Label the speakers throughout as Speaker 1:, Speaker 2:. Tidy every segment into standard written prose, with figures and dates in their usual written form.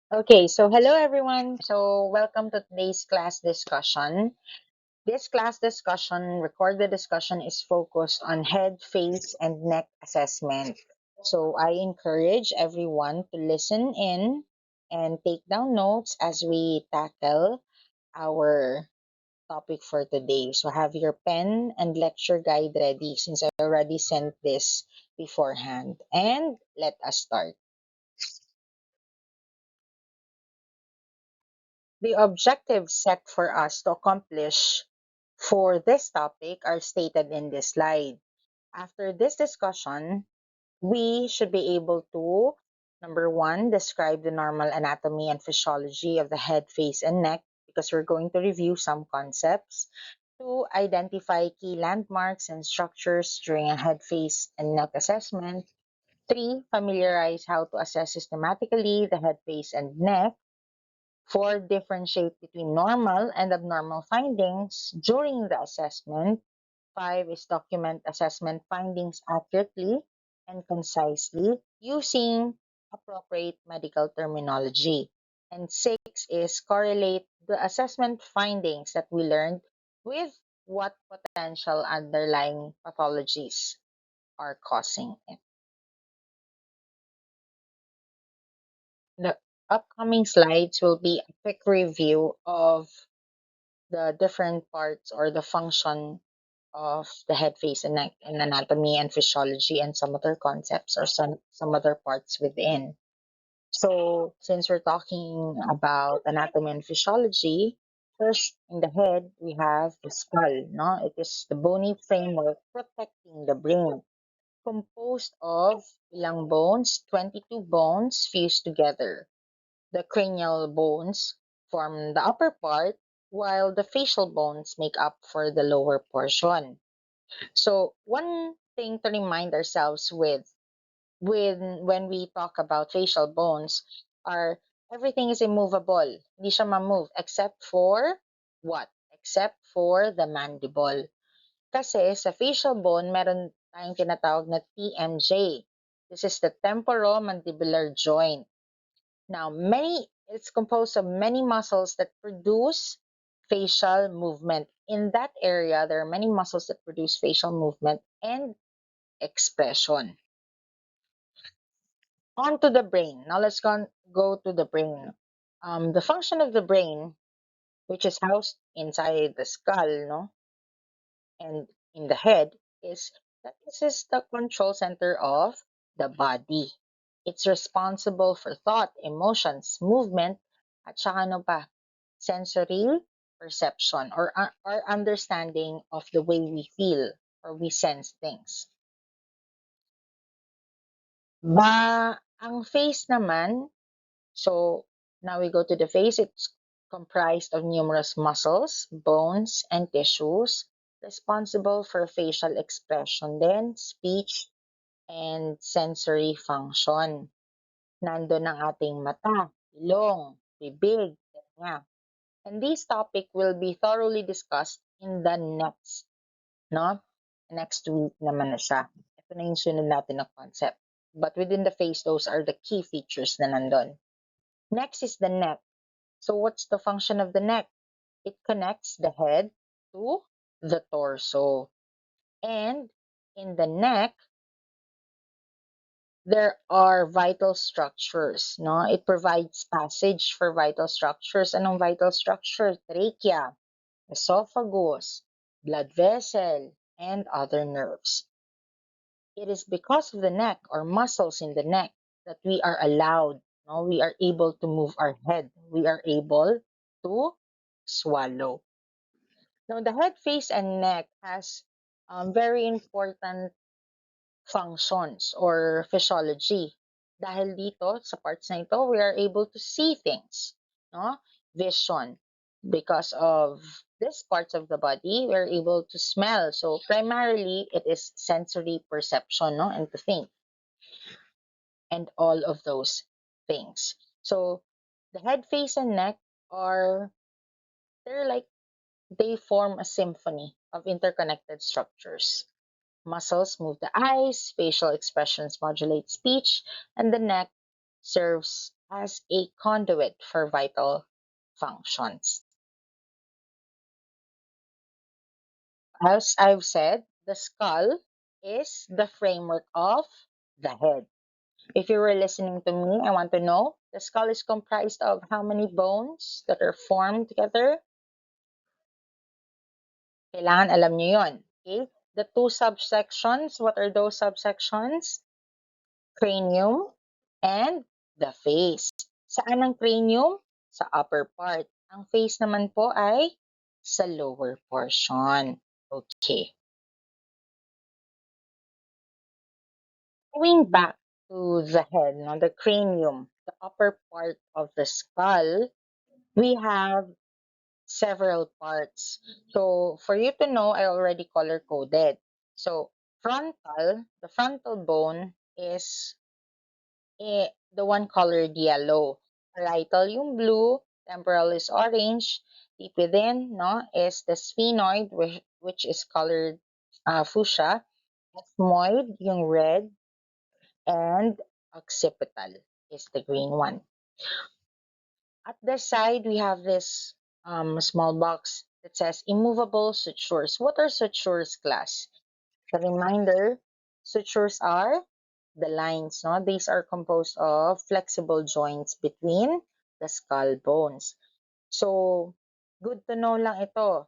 Speaker 1: Okay, so hello everyone. So welcome to today's class discussion. This class discussion, recorded discussion, is focused on head, face, and neck assessment. So I encourage everyone to listen in and take down notes as we tackle our topic for today. So have your pen and lecture guide ready since I already sent this beforehand. And let us start. The objectives set for us to accomplish for this topic are stated in this slide. After this discussion, we should be able to, number one, describe the normal anatomy and physiology of the head, face, and neck, because we're going to review some concepts. Two, identify key landmarks and structures during a head, face, and neck assessment. Three, familiarize how to assess systematically the head, face, and neck. Four, differentiate between normal and abnormal findings during the assessment. Five is document assessment findings accurately and concisely using appropriate medical terminology. And six is correlate the assessment findings that we learned with what potential underlying pathologies are causing it. The upcoming slides will be a quick review of the different parts or the function of the head, face, and neck in anatomy and physiology and some other concepts or some other parts within. So since we're talking about anatomy and physiology, first in the head we have the skull. No, it is the bony framework protecting the brain, composed of ilang bones, 22 bones fused together. The cranial bones form the upper part, while the facial bones make up for the lower portion. So one thing to remind ourselves with when we talk about facial bones are everything is immovable. Hindi siya ma-move except for what? Except for the mandible. Kasi sa facial bone, meron tayong tinatawag na TMJ. This is the temporomandibular joint. Now, it's composed of many muscles that produce facial movement. In that area, there are many muscles that produce facial movement and expression. On to the brain. Now go to the brain. The function of the brain, which is housed inside the skull, no, and in the head, is that this is the control center of the body. It's responsible for thought, emotions, movement, at saka ano pa, sensory perception or our understanding of the way we feel or we sense things. Ang face naman, so now we go to the face. It's comprised of numerous muscles, bones, and tissues responsible for facial expression then, speech, and sensory function. Nandun ang ating mata, ilong, bibig, tenga. And this topic will be thoroughly discussed in the no? Next week naman na siya. Ito na yung sunod natin na concept. But within the face, those are the key features na nandun. Next is the neck. So what's the function of the neck? It connects the head to the torso. And in the neck, there are vital structures, no? It provides passage for vital structures. Anong vital structure? Trachea, esophagus, blood vessel, and other nerves. It is because of the neck or muscles in the neck that we are allowed, no? We are able to move our head. We are able to swallow. Now, the head, face, and neck has very important functions or physiology. Dahil dito, sa parts na ito, we are able to see things, no? Vision. Because of these parts of the body, we're able to smell. So primarily, it is sensory perception, no? And to think, and all of those things. So the head, face, and neck are, they're like, they form a symphony of interconnected structures. Muscles move the eyes, facial expressions modulate speech, and the neck serves as a conduit for vital functions. As I've said, the skull is the framework of the head. If you were listening to me, I want to know the skull is comprised of how many bones that are formed together? Kailangan alam nyo yun. Okay? The two subsections, what are those subsections? Cranium and the face. Saan ang cranium? Sa upper part. Ang face naman po ay sa lower portion. Okay. Going back to the head, no, the cranium, the upper part of the skull, we have several parts. So for you to know, I already color coded. So the frontal bone is the one colored yellow. Parietal yung blue, temporal is orange. Deep within, no, is the sphenoid, which is colored fuchsia. Ethmoid, yung red, and occipital is the green one. At the side, we have this small box that says immovable sutures. What are sutures, class? A reminder, sutures are the lines. No? These are composed of flexible joints between the skull bones. So, good to know lang ito.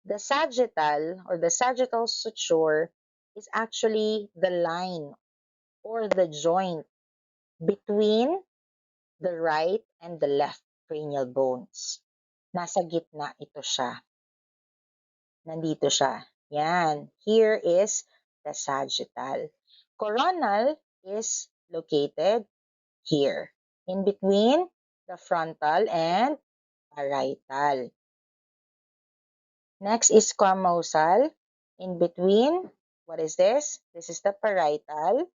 Speaker 1: The sagittal or the sagittal suture is actually the line or the joint between the right and the left cranial bones. Nasa gitna ito siya. Nandito siya. Yan. Here is the sagittal. Coronal is located here, in between the frontal and parietal. Next is squamosal, in between, what is this? This is the parietal,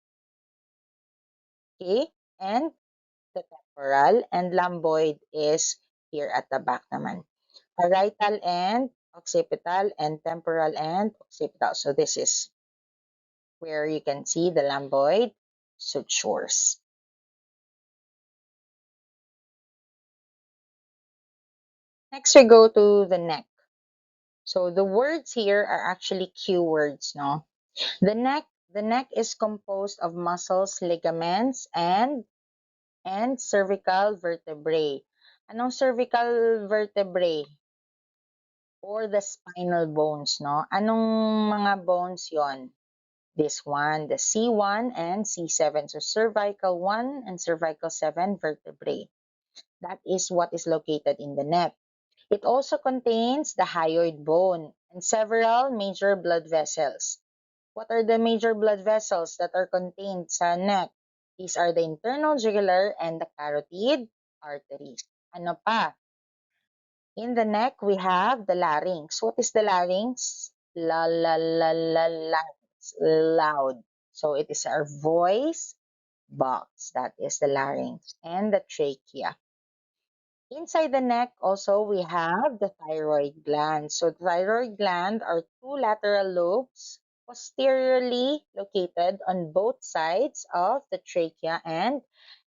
Speaker 1: okay, and the temporal, and lambdoid is here at the back naman. Parietal and occipital, and temporal and occipital. So this is where you can see the lambdoid sutures. Next, we go to the neck. So the words here are actually cue words, no? The neck is composed of muscles, ligaments, and cervical vertebrae. Anong cervical vertebrae? Or the spinal bones, no? Anong mga bones yon? This one, the C1 and C7. So cervical 1 and cervical 7 vertebrae. That is what is located in the neck. It also contains the hyoid bone and several major blood vessels. What are the major blood vessels that are contained sa neck? These are the internal jugular and the carotid arteries. Ano pa? In the neck, we have the larynx. What is the larynx? La la la la larynx. Loud. So it is our voice box. That is the larynx. And the trachea. Inside the neck, also, we have the thyroid gland. So the thyroid gland are two lateral lobes posteriorly located on both sides of the trachea and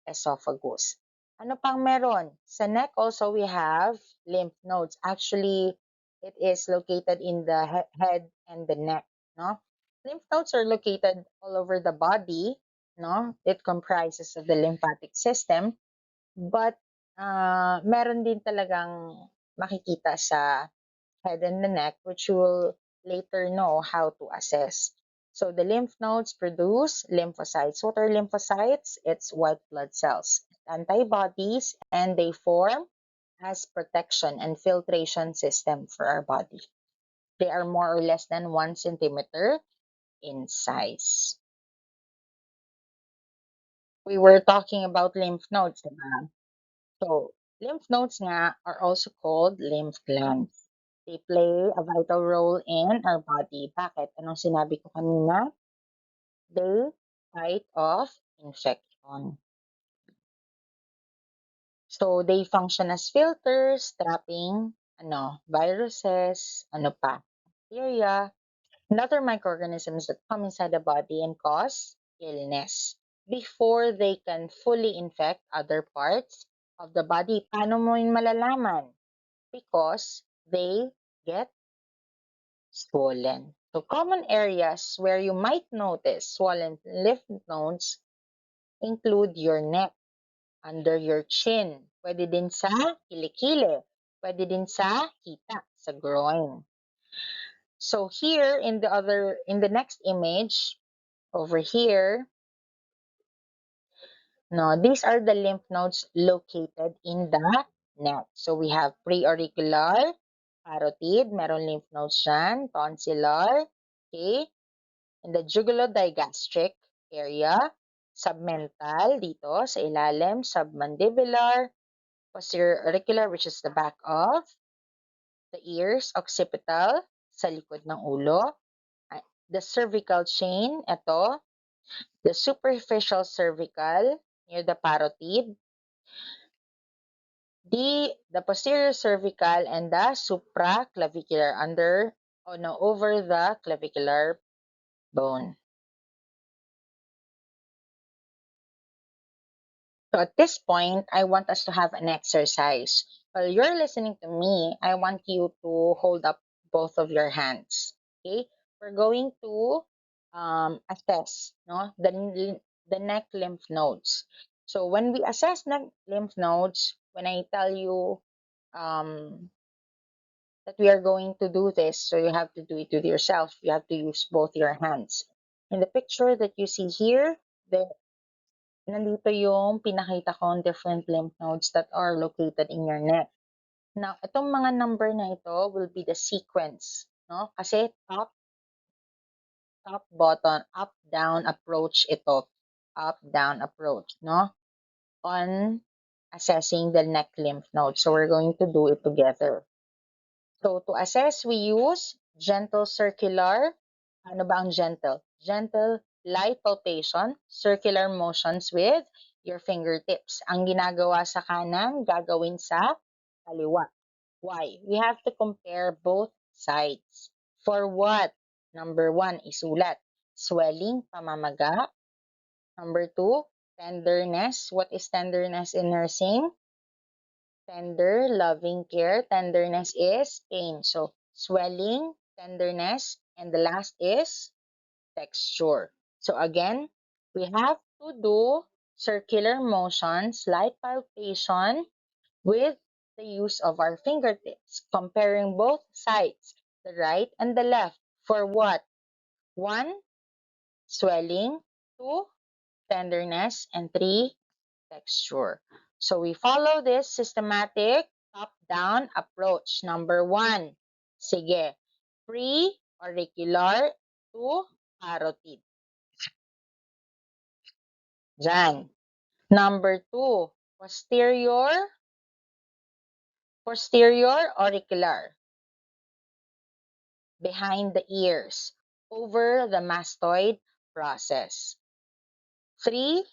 Speaker 1: esophagus. Ano pang meron? Sa neck also, we have lymph nodes. Actually, it is located in the head and the neck. No? Lymph nodes are located all over the body. No? It comprises of the lymphatic system. But meron din talagang makikita sa head and the neck, which you will later know how to assess. So the lymph nodes produce lymphocytes. What are lymphocytes? It's white blood cells, antibodies, and they form as protection and filtration system for our body. They are more or less than 1 centimeter in size. We were talking about lymph nodes, diba? So, lymph nodes nga are also called lymph glands. They play a vital role in our body. Bakit? Anong sinabi ko kanina? They fight off infection. So, they function as filters, trapping viruses, bacteria, and other microorganisms that come inside the body and cause illness. before they can fully infect other parts of the body. Paano mo yun malalaman? Because they get swollen. So common areas where you might notice swollen lymph nodes include your neck, under your chin, pwede din sa kilikili, pwede din sa hita, sa groin. So here in the next image, over here, no, these are the lymph nodes located in the neck. So we have preauricular, parotid, meron lymph nodes dyan, tonsillar, okay? In the jugulo-digastric area, submental dito sa ilalim, submandibular, posterior auricular, which is the back of the ears, occipital, sa likod ng ulo, the cervical chain, ito, the superficial cervical, near the parotid, the posterior cervical, and the supraclavicular, under, oh no, over the clavicular bone. So at this point, I want us to have an exercise. While you're listening to me, I want you to hold up both of your hands. Okay? We're going to assess no, the neck lymph nodes. So when we assess neck lymph nodes, when I tell you that we are going to do this, so you have to do it with yourself. You have to use both your hands. In the picture that you see here, nandito yung pinakita kong different lymph nodes that are located in your neck. Now, itong mga number na ito will be the sequence, no? Kasi top, bottom, up, down approach ito. Up, down approach, no? On assessing the neck lymph node. So we're going to do it together. So to assess, we use gentle circular. Ano ba ang gentle? Gentle light palpation, circular motions with your fingertips. Ang ginagawa sa kanan, gagawin sa kaliwa. Why? We have to compare both sides. For what? Number 1, isulat. Swelling, pamamaga. Number 2, tenderness. What is tenderness in nursing? Tender, loving care. Tenderness is pain. So, swelling, tenderness, and the last is texture. So, again, we have to do circular motions, light palpation, with the use of our fingertips, comparing both sides, the right and the left. For what? 1, swelling. 2, tenderness. And 3, texture. So we follow this systematic top-down approach. Number 1, sige, pre-auricular to parotid. Diyan. Number 2, posterior auricular, behind the ears, over the mastoid process. 3,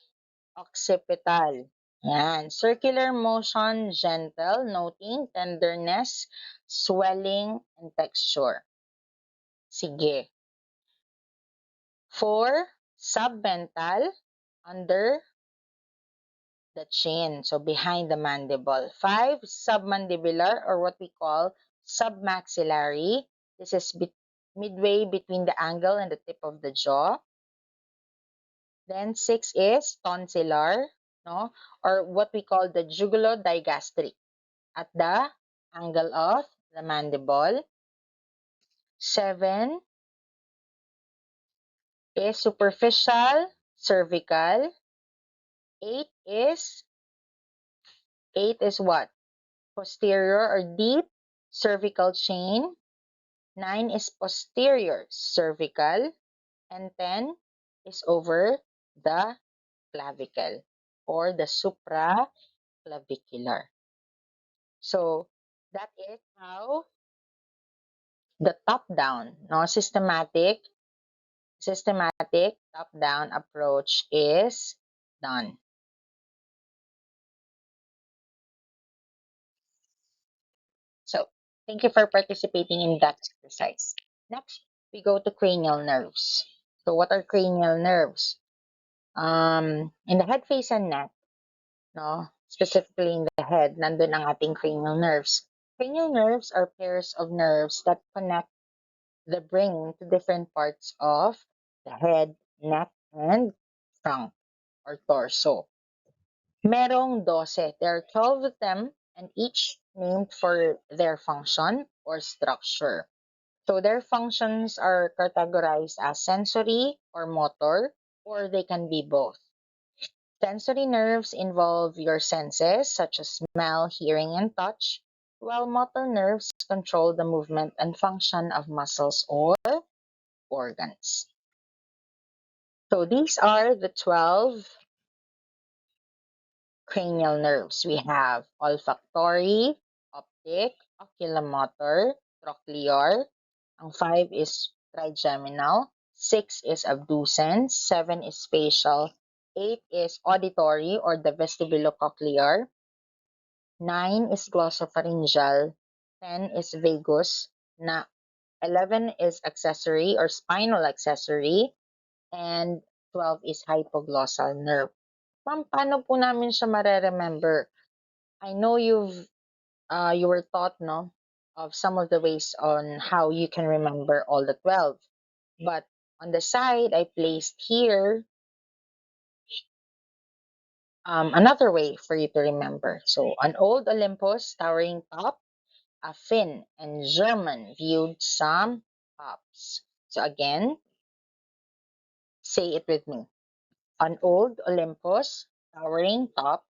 Speaker 1: occipital. Yan. Circular motion, gentle, noting tenderness, swelling, and texture. Sige. 4, submental, under the chin, so behind the mandible. 5, submandibular, or what we call submaxillary. This is midway between the angle and the tip of the jaw. Then 6 is tonsillar, no, or what we call the jugulo-digastric, at the angle of the mandible. 7 is superficial cervical. 8 is what? Posterior or deep cervical chain. 9 is posterior cervical. And 10 is over the clavicle or the supraclavicular. So that is how the top-down, no, systematic top-down approach is done. So thank you for participating in that exercise. Next, we go to cranial nerves. So what are cranial nerves? In the head, face, and neck, no, specifically in the head, nandun ang ating cranial nerves. Cranial nerves are pairs of nerves that connect the brain to different parts of the head, neck, and trunk or torso. Merong 12. There are 12 of them, and each named for their function or structure. So their functions are categorized as sensory or motor, or they can be both. Sensory nerves involve your senses, such as smell, hearing, and touch, while motor nerves control the movement and function of muscles or organs. So these are the 12 cranial nerves. We have olfactory, optic, oculomotor, trochlear. Ang 5 is trigeminal, 6 is abducens, 7 is spatial, 8 is auditory or the vestibulocochlear, 9 is glossopharyngeal, 10 is vagus, 11 is accessory or spinal accessory, and 12 is hypoglossal nerve. Ma'am, paano po namin siya mare-remember? I know you were taught, no, of some of the ways on how you can remember all the 12. But on the side, I placed here another way for you to remember. So, an old Olympus towering top, a Finn and German viewed some tops. So again, say it with me. An old Olympus towering top.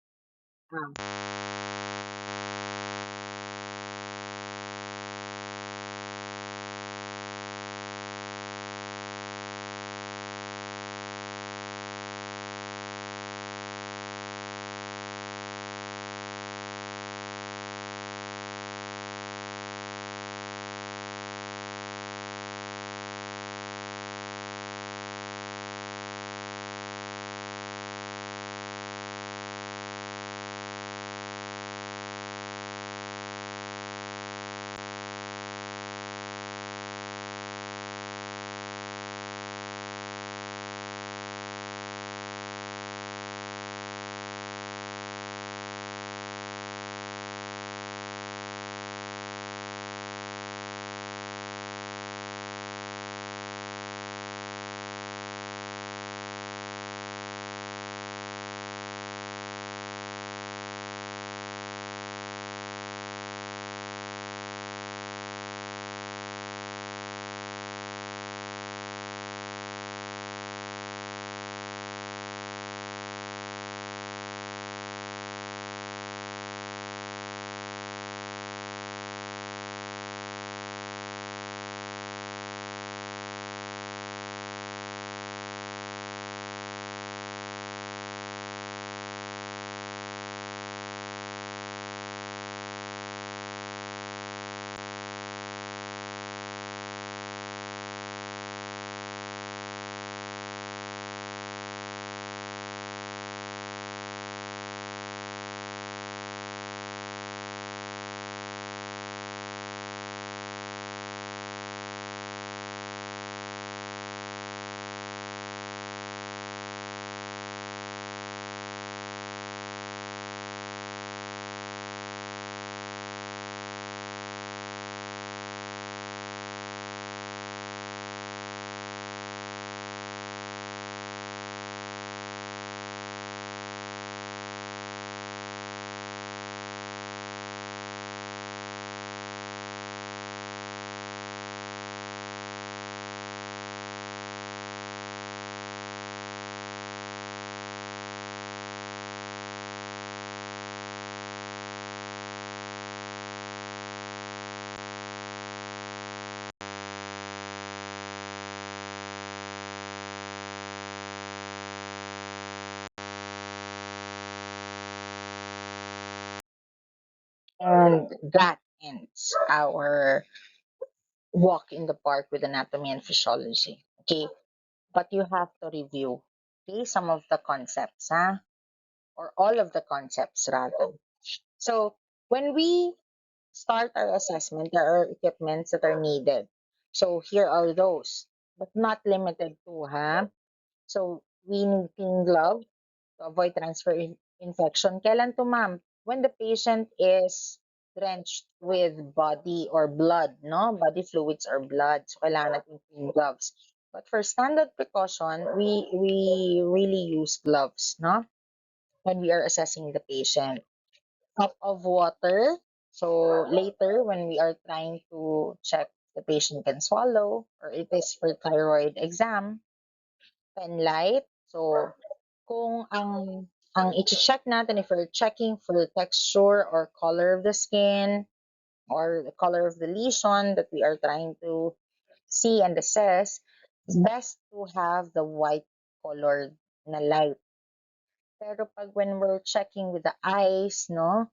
Speaker 1: And that ends our walk in the park with anatomy and physiology. Okay, but you have to review, okay, some of the concepts, huh? Or all of the concepts rather. So when we start our assessment, there are equipments that are needed. So here are those, but not limited to, huh? So we need clean gloves to avoid transfer infection. Kailan to, ma'am? When the patient is drenched with body or blood, no? Body fluids or blood. So, kailangan natin clean gloves. But for standard precaution, we really use gloves, no? When we are assessing the patient. Cup of water. So, later, when we are trying to check the patient can swallow or it is for thyroid exam, pen light. So, kung ang i-check natin if we're checking for the texture or color of the skin or the color of the lesion that we are trying to see and assess, it's best to have the white colored na light. Pero pag when we're checking with the eyes, no,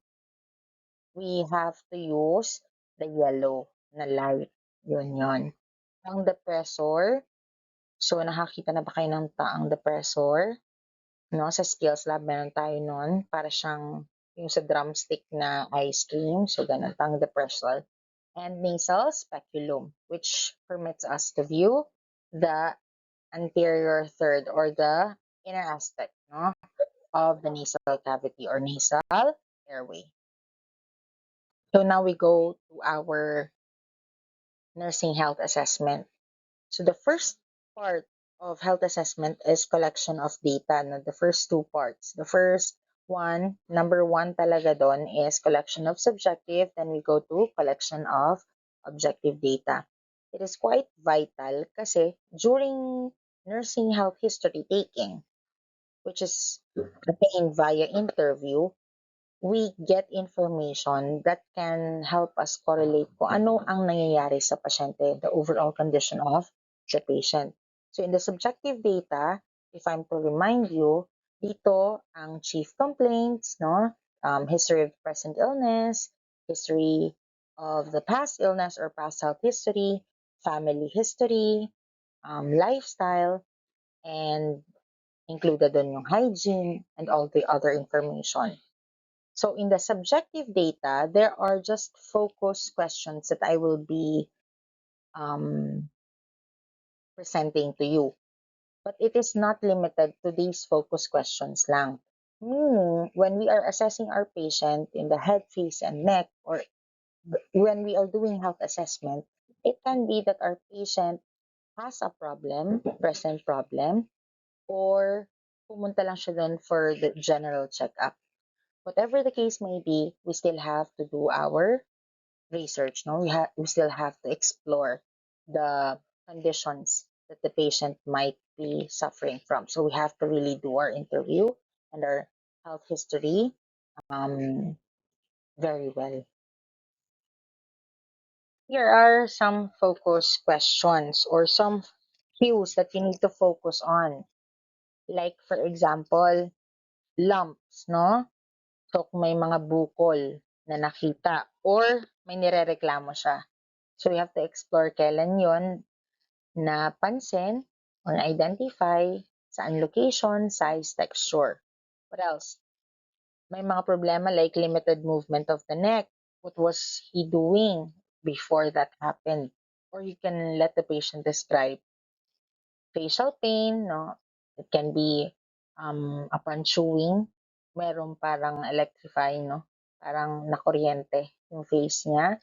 Speaker 1: we have to use the yellow na light. Yun. Ang depressor, so nakakita na ba kayo ng taang depressor? No, sa skills lab meron tayo nun para siyang yung sa drumstick na ice cream. So, ganun pang depressor. And nasal speculum, which permits us to view the anterior third or the inner aspect, no, of the nasal cavity or nasal airway. So now we go to our nursing health assessment. So the first part of health assessment is collection of data. No? The first two parts. The first one, number one talaga doon is collection of subjective. Then we go to collection of objective data. It is quite vital kasi during nursing health history taking, which is obtained via interview, we get information that can help us correlate kung ano ang nangyayari sa pasyente, the overall condition of the patient. So in the subjective data, if I'm to remind you, dito ang chief complaints, no? History of present illness, history of the past illness or past health history, family history, lifestyle, and included doon yung hygiene and all the other information. So in the subjective data, there are just focus questions that I will be presenting to you. But it is not limited to these focus questions lang. Meaning, when we are assessing our patient in the head, face, and neck, or when we are doing health assessment, it can be that our patient has a problem, present problem, or pumunta lang siya doon for the general checkup. Whatever the case may be, we still have to do our research. No, we still have to explore the conditions that the patient might be suffering from. So we have to really do our interview and our health history very well. Here are some focus questions or some cues that you need to focus on. Like for example, lumps, no? So kung may mga bukol na nakita or may nirereklamo siya. So you have to explore kailan yon napansin or identify, saan location, size, texture. What else? May mga problema like limited movement of the neck. What was he doing before that happened? Or you can let the patient describe facial pain, no? It can be upon chewing, meron parang electrifying, no? Parang nakuryente yung face niya.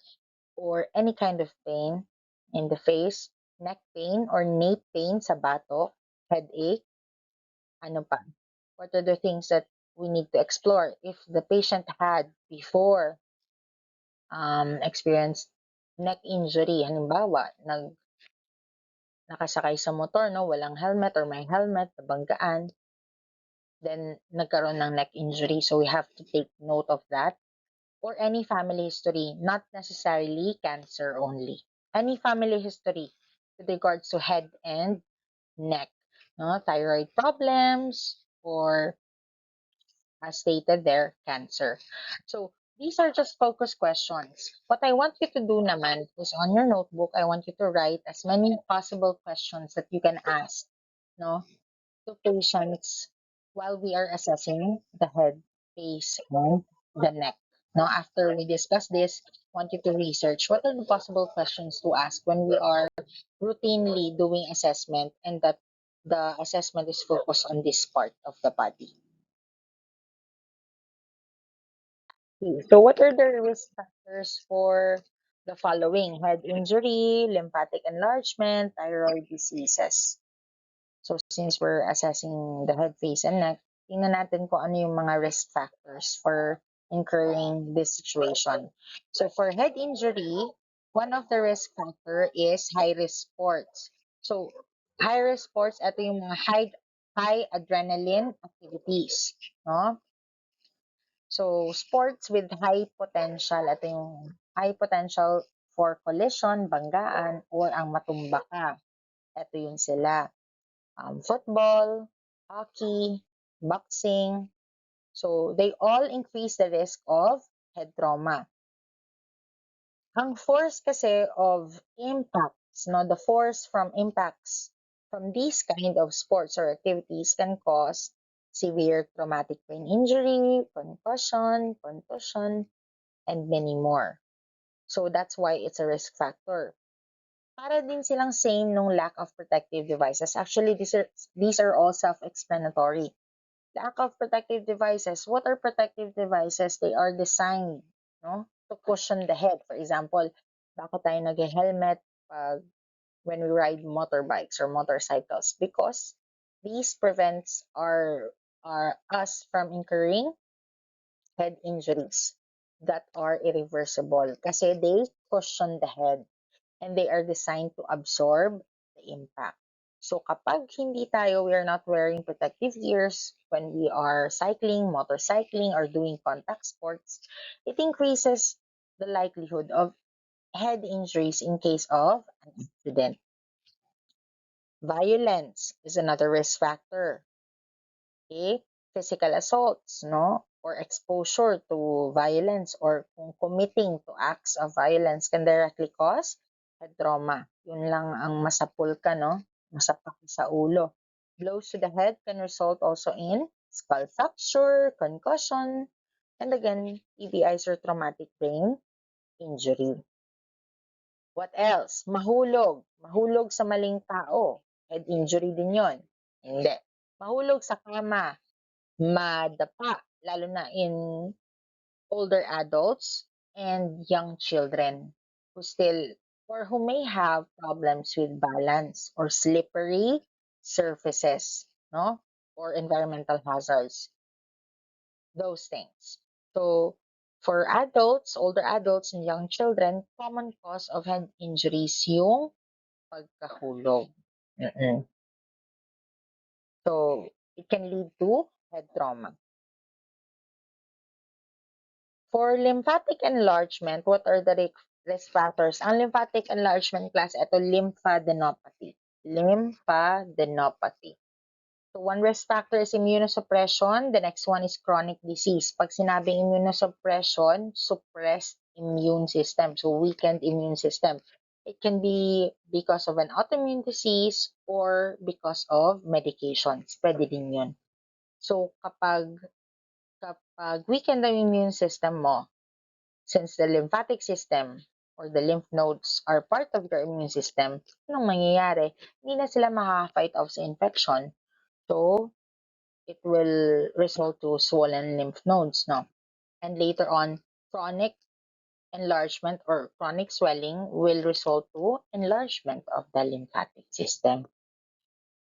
Speaker 1: Or any kind of pain in the face, neck pain or nape pain sa batok, headache, ano pa? What are the things that we need to explore? If the patient had before experienced neck injury, halimbawa, nakasakay sa motor, no, walang helmet or may helmet, nabanggaan, then nagkaroon ng neck injury. So we have to take note of that. Or any family history, not necessarily cancer only. Any family history with regards to head and neck, no? Thyroid problems, or as stated there, cancer. So these are just focus questions. What I want you to do naman is on your notebook, I want you to write as many possible questions that you can ask, no, to patients while we are assessing the head, face, and the neck. Now, after we discuss this, I want you to research what are the possible questions to ask when we are routinely doing assessment and that the assessment is focused on this part of the body. Okay, so what are the risk factors for the following? Head injury, lymphatic enlargement, thyroid diseases. So since we're assessing the head, face, and neck, tingnan natin kung ano yung mga risk factors for incurring this situation. So for head injury, one of the risk factor is high-risk sports. So high-risk sports, ito yung mga high adrenaline activities, no? So sports with high potential, ito yung high potential for collision, banggaan, or ang matumba ka. Ito yung sila. Football, hockey, boxing. So they all increase the risk of head trauma. Ang force kasi of impacts, no, the force from impacts from these kind of sports or activities can cause severe traumatic brain injury, concussion, contusion, and many more. So that's why it's a risk factor. Para din silang same nung lack of protective devices. Actually, these are all self-explanatory. Lack of protective devices. What are protective devices? They are designed, no, to cushion the head. For example, bakit tayo nag-helmet pag when we ride motorbikes or motorcycles? Because these prevents our us from incurring head injuries that are irreversible kasi they cushion the head and they are designed to absorb the impact. So kapag hindi tayo, we are not wearing protective gears when we are cycling, motorcycling, or doing contact sports, it increases the likelihood of head injuries in case of an accident. Violence is another risk factor. Okay? Physical assaults, no? Or exposure to violence or kung committing to acts of violence can directly cause head trauma. Yun lang ang masapul ka, no? Masapak sa ulo. Blows to the head can result also in skull fracture, concussion, and again, TBIs or traumatic brain injury. What else? Mahulog. Mahulog sa maling tao. Head injury din yon. Hindi. Mahulog sa kama, madapa, lalo na in older adults and young children who still or who may have problems with balance or slippery surfaces, no? Or environmental hazards. Those things. So for adults, older adults and young children, common cause of head injuries yung pagkahulog. Mm-mm. So it can lead to head trauma. For lymphatic enlargement, what are the risk factors? Ang lymphatic enlargement class, ito lymphadenopathy. Lymphadenopathy. So one risk factor is immunosuppression. The next one is chronic disease. Pag sinabing immunosuppression, suppressed immune system. So weakened immune system. It can be because of an autoimmune disease or because of medications. Pwede din yun. So kapag weakened ang immune system mo, since the lymphatic system or the lymph nodes are part of your immune system, anong mangyayari? Hindi na sila makaka-fight off sa infection. So, it will result to swollen lymph nodes, no? And later on, chronic enlargement or chronic swelling will result to enlargement of the lymphatic system.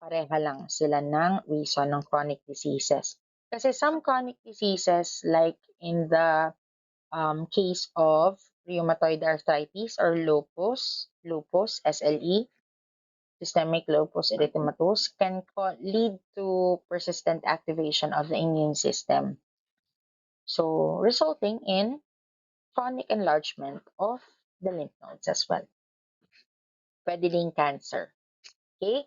Speaker 1: Pareha lang sila ng reason ng chronic diseases. Kasi some chronic diseases, like in the case of rheumatoid arthritis or lupus, SLE, systemic lupus erythematosus, can lead to persistent activation of the immune system. So, resulting in chronic enlargement of the lymph nodes as well. Pwede din cancer. Okay?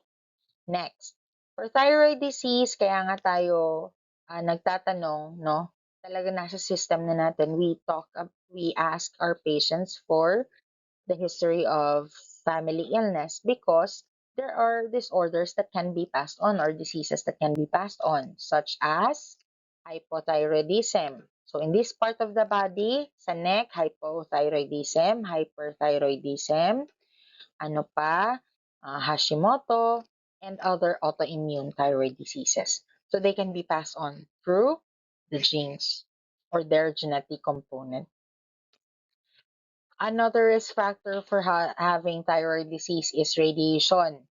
Speaker 1: Next. For thyroid disease, kaya nga tayo nagtatanong, no? Talaga nasa system na natin. We ask our patients for the history of family illness because there are disorders that can be passed on or diseases that can be passed on, such as hypothyroidism. So in this part of the body, sa neck, hypothyroidism, hyperthyroidism, ano pa, Hashimoto, and other autoimmune thyroid diseases. So they can be passed on through the genes or their genetic component. Another risk factor for having thyroid disease is radiation,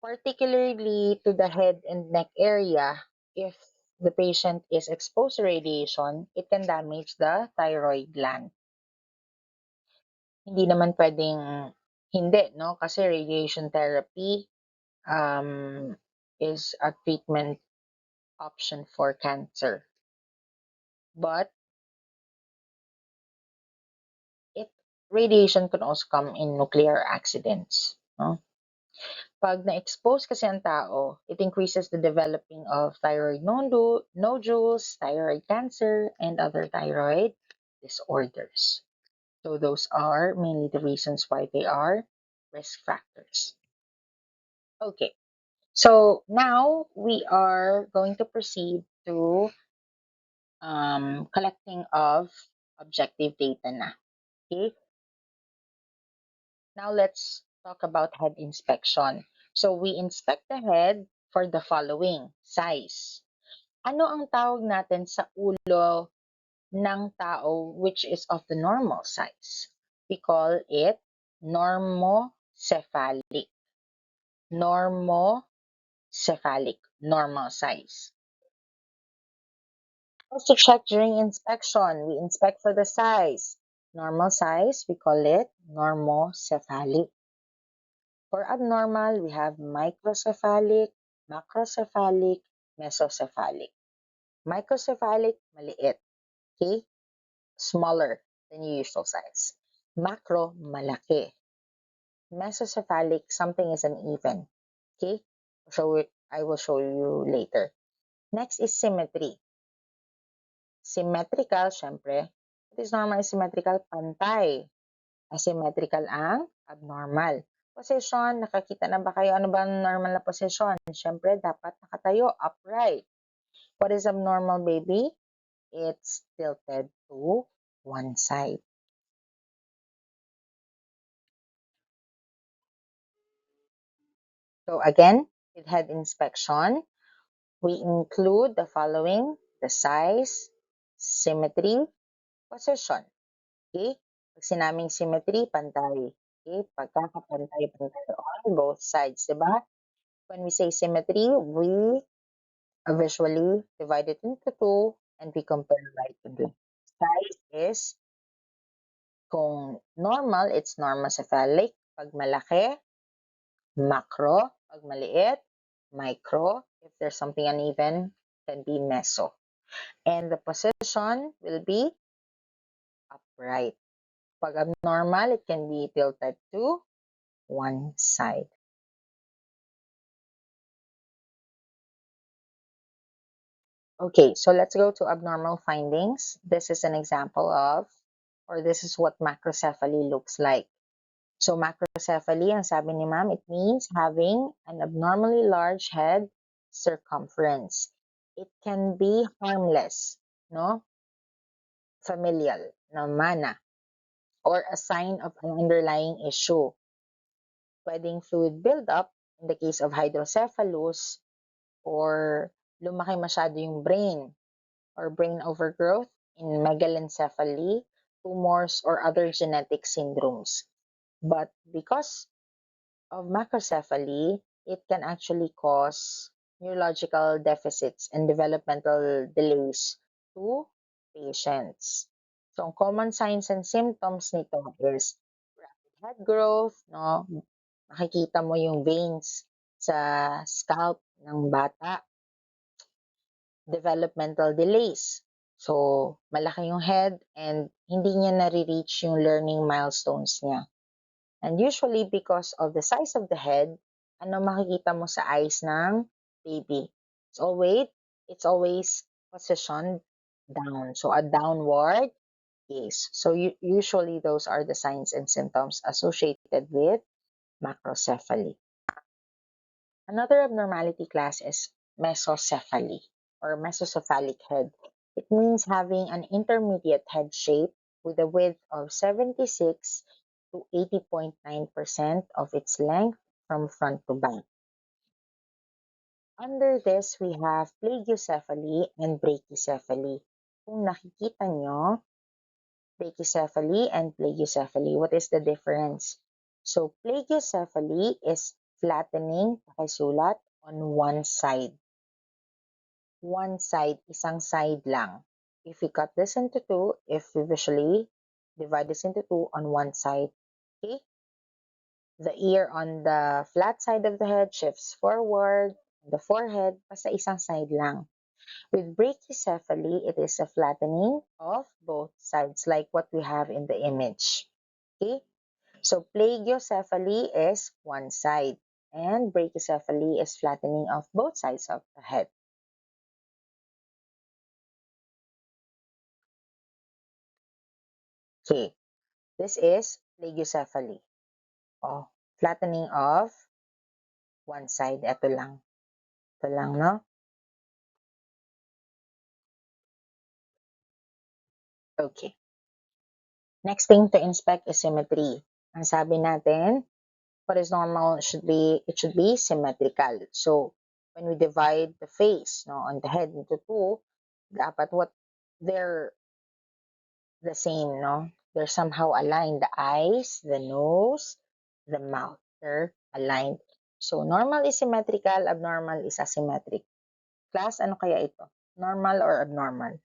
Speaker 1: particularly to the head and neck area. If the patient is exposed to radiation, it can damage the thyroid gland. Hindi naman pwedeng hindi, no? Kasi radiation therapy um, is a treatment option for cancer. But it radiation can also come in nuclear accidents, no? Pag na-expose kasi ang tao, it increases the developing of thyroid nodules, thyroid cancer, and other thyroid disorders. So those are mainly the reasons why they are risk factors. Okay, so now we are going to proceed to collecting of objective data na. Okay, now let's talk about head inspection. So we inspect the head for the following: size. Ano ang tawag natin sa ulo ng tao which is of the normal size? We call it normocephalic. Normocephalic, normal size. Also check during inspection, we inspect for the size. Normal size, we call it normocephalic. For abnormal, we have microcephalic, macrocephalic, mesocephalic. Microcephalic, maliit. Okay? Smaller than your usual size. Macro, malaki. Mesocephalic, something is uneven. Okay? I will show you later. Next is symmetry. Symmetrical, syempre. What is normal is symmetrical? Pantay. Asymmetrical ang abnormal. Position, nakakita na ba kayo? Ano ba ang normal na position? Syempre, dapat nakatayo, upright. What is abnormal, baby? It's tilted to one side. So again, with head inspection, we include the following: the size, symmetry, position. Okay? Pag sinaming symmetry, pantay. Okay? Pagkakapantay-pantay on both sides, di ba? When we say symmetry, we visually divide it into two and we compare right to left. Size is, kung normal, it's normocephalic. Pag malaki, macro. Pag maliit, micro. If there's something uneven, can be meso. And the position will be upright. Pag abnormal, it can be tilted to one side. Okay, so let's go to abnormal findings. This is an example of, or this is what macrocephaly looks like. So macrocephaly, ang sabi ni ma'am, it means having an abnormally large head circumference. It can be harmless, no? Familial, no, mana, or a sign of an underlying issue. Pwedeng fluid buildup in the case of hydrocephalus, or lumaki masyado yung brain, or brain overgrowth in megalencephaly, tumors, or other genetic syndromes. But because of macrocephaly, it can actually cause neurological deficits and developmental delays to patients. So, ang common signs and symptoms nito is rapid head growth, no? Makikita mo yung veins sa scalp ng bata. Developmental delays. So, malaki yung head and hindi niya nare-reach yung learning milestones niya. And usually, because of the size of the head, ano makikita mo sa eyes ng baby? It's always positioned down. So, a downward gaze. So, usually, those are the signs and symptoms associated with macrocephaly. Another abnormality class is mesocephaly or mesocephalic head. It means having an intermediate head shape with a width of 76 to 80.9% of its length from front to back. Under this, we have plagiocephaly and brachycephaly. Kung nakikita nyo, brachycephaly and plagiocephaly, what is the difference? So, plagiocephaly is flattening, pakisulat, on one side. One side, isang side lang. If we cut this into two, if we visually divide this into two on one side, okay? The ear on the flat side of the head shifts forward, the forehead, basta isang side lang. With brachycephaly, it is a flattening of both sides, like what we have in the image. Okay? So plagiocephaly is one side, and brachycephaly is flattening of both sides of the head. Okay, this is plagiocephaly. Oh, flattening of one side. Ito lang. Ito lang, no? Okay. Next thing to inspect is symmetry. Ang sabi natin, what is normal it should be symmetrical. So when we divide the face, no, on the head into two, dapat what they're the same, no? They're somehow aligned. The eyes, the nose, the mouth, they're aligned. So normal is symmetrical, abnormal is asymmetric. Class, ano kaya ito? Normal or abnormal?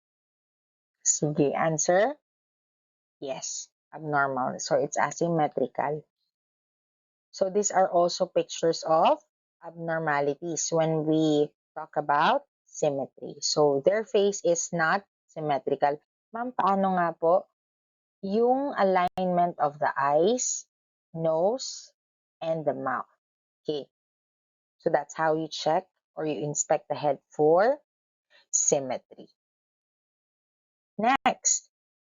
Speaker 1: Sige, answer? Yes, abnormal. So it's asymmetrical. So these are also pictures of abnormalities when we talk about symmetry. So their face is not symmetrical. Ma'am, paano nga po yung alignment of the eyes, nose, and the mouth? Okay, so that's how you check or you inspect the head for symmetry. Next,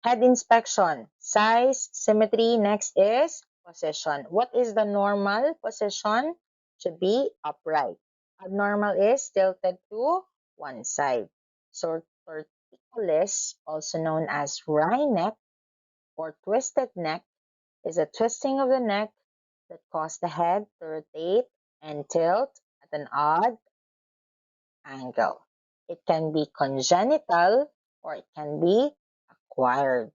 Speaker 1: head inspection. Size, symmetry. Next is position. What is the normal position? Should be upright. Abnormal is tilted to one side. So torticollis, also known as wry neck or twisted neck, is a twisting of the neck that causes the head to rotate and tilt at an odd angle. It can be congenital or it can be acquired.